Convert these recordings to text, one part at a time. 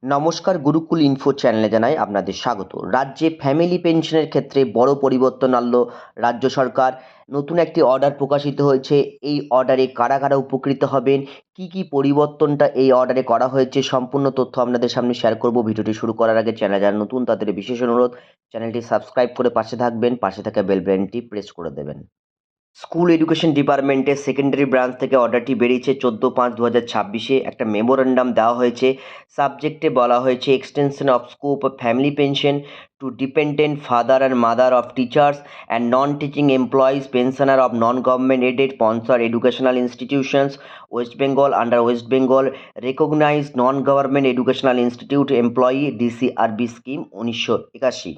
নমস্কার, গুরুকুল ইনফো চ্যানেলে জানাই আপনাদের স্বাগত। রাজ্যে ফ্যামিলি পেনশনের ক্ষেত্রে বড় পরিবর্তন আনলো রাজ্য সরকার। নতুন একটি অর্ডার প্রকাশিত হয়েছে। এই অর্ডারে কারা কারা উপকৃত হবেন, কি কি পরিবর্তনটা এই অর্ডারে করা হয়েছে, সম্পূর্ণ তথ্য আপনাদের সামনে শেয়ার করব। ভিডিওটি শুরু করার আগে চ্যানেল যারা নতুন তাদের বিশেষ অনুরোধ, চ্যানেলটি সাবস্ক্রাইব করে পাশে থাকবেন, পাশে থাকা বেল বাটনটি প্রেস করে দেবেন। স্কুল এডুকেশন ডিপার্টমেন্টের সেকেন্ডারি ব্রাঞ্চ থেকে অর্ডারটি বেরিয়েছে 14/5/2026। একটা মেমোরেন্ডাম দেওয়া হয়েছে। সাবজেক্টে বলা হয়েছে extension of scope of family pension to dependent father and mother of teachers and non teaching employees pensioner of non government aided sponsor educational institutions West Bengal under West Bengal recognise non government educational institute employee DCRB scheme 1981।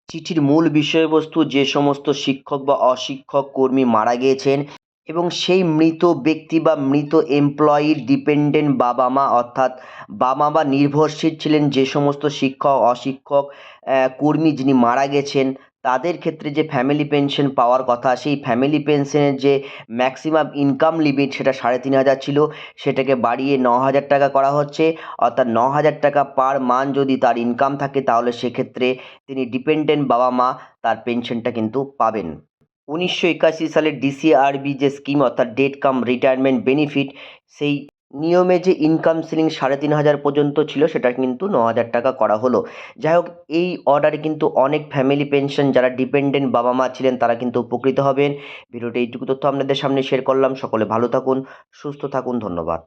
চিঠির মূল বিষয়বস্তু যে সমস্ত শিক্ষক বা অশিক্ষক কর্মী মারা গিয়েছেন এবং সেই মৃত ব্যক্তি বা মৃত এমপ্লয়ির ডিপেন্ডেন্ট বাবা মা, অর্থাৎ বাবা মা নির্ভরশীল ছিলেন যে সমস্ত শিক্ষক অশিক্ষক কর্মী যিনি মারা গেছেন, তাদের ক্ষেত্রে যে ফ্যামিলি পেনশন পাওয়ার কথা, সেই ফ্যামিলি পেনশনের যে ম্যাক্সিমাম ইনকাম লিমিট সেটা 3,500 ছিল, সেটাকে বাড়িয়ে 9,000 টাকা করা হচ্ছে। অর্থাৎ 9,000 টাকা পার মান্থ যদি তার ইনকাম থাকে, তাহলে সেক্ষেত্রে তিনি ডিপেন্ডেন্ট বাবা মা তার পেনশনটা কিন্তু পাবেন। 1981 সালের ডিসিআরবি যে স্কিম, অর্থাৎ ডেট কাম রিটায়ারমেন্ট বেনিফিট, সেই নিয়মে যে ইনকাম সিলিং 3,500 পর্যন্ত ছিল, সেটা কিন্তু 9,000 টাকা করা হলো। যাই হোক, এই অর্ডারে কিন্তু অনেক ফ্যামিলি পেনশন যারা ডিপেন্ডেন্ট বাবা মা ছিলেন তারা কিন্তু উপকৃত হবেন। ভিডিওটি এইটুকু তথ্য আপনাদের সামনে শেয়ার করলাম। সকলে ভালো থাকুন, সুস্থ থাকুন, ধন্যবাদ।